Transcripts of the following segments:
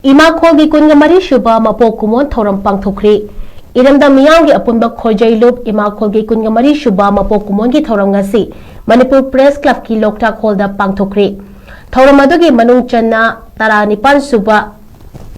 Imakhol gi kunga mari Suba Mapok Kumon Thouram Pangthokhre Iramda miyang gi apunba khojai lob Imakhol gi kunga mari Suba Mapok Kumon gi Thouram ngasi Manipur Press Club ki Loktak Hall da Pangthokhre Thouram adugi manung channa taranipan Suba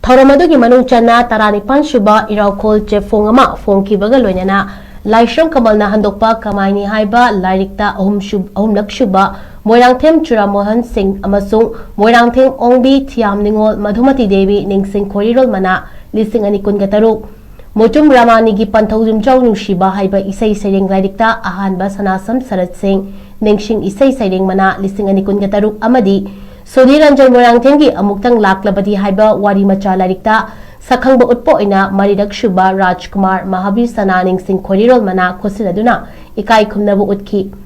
Thouram adugi manung channa taranipan Suba Imakhol je fongama fongki baga loinana Laishong kamalna handokpa kamaini haiba larikta ahum lakshuba Moirangthem Churamohan Singh amasung Moirangthem Ongbi Thiam Ningol Madhumati Devi Ningsing Korirol Mana Lising Ani Kungataruk Mochum Ramani gi Panthojum Jaw Nushiba haiba Isai Sereng larikta ahanba Sanasam Sarat Singh Ningsing Isai Sereng Mana Lising Ani Kungataruk amadi Sodi Ranjan Moirangthem gi amuktang laklabadi haiba Wari Macha larikta Sakhangba utpo ina Maridak Shuba Rajkumar Mahabir Sananing Singh Korirol Mana Kosiladuna Ikai Kumnabu Utki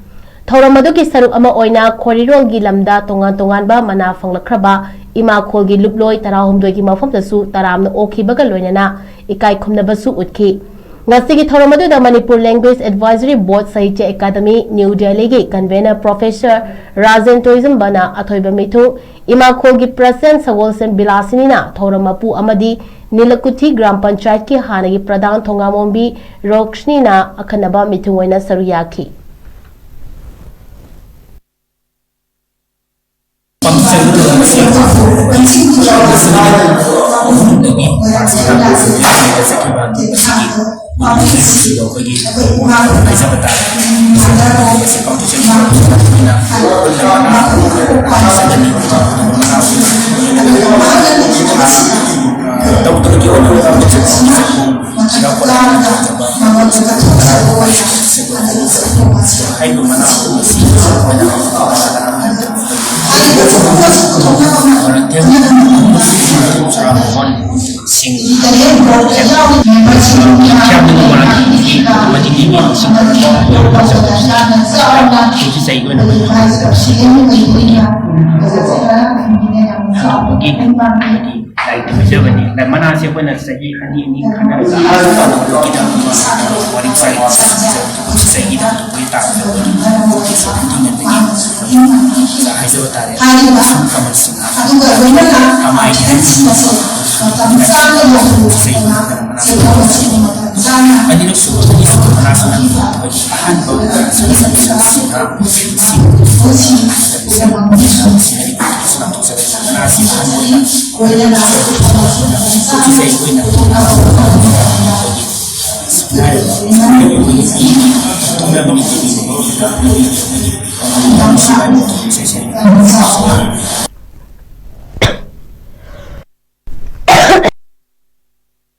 Thouram adugi saruk ama oina Korirol gi lamda tongan ba mana fanglakhraba Imakhol gi luploi tarahumdoi gi mafamdasu taramna okhibaga loinana Ikai Kumnabasu utki Ngasigi Thouram aduda Manipur Language Advisory Board Sahitya Academy New Delhi gi convener Professor Rajen Tourism Bana athoiba mithu Imakhol gi President Sagolsen Bilasinina Thouram mapu amadi Nilakuthi Gram Panchayat ki hanagi Pradhan Thongamombi Rokshnina akhanaba mithu oina saruyaki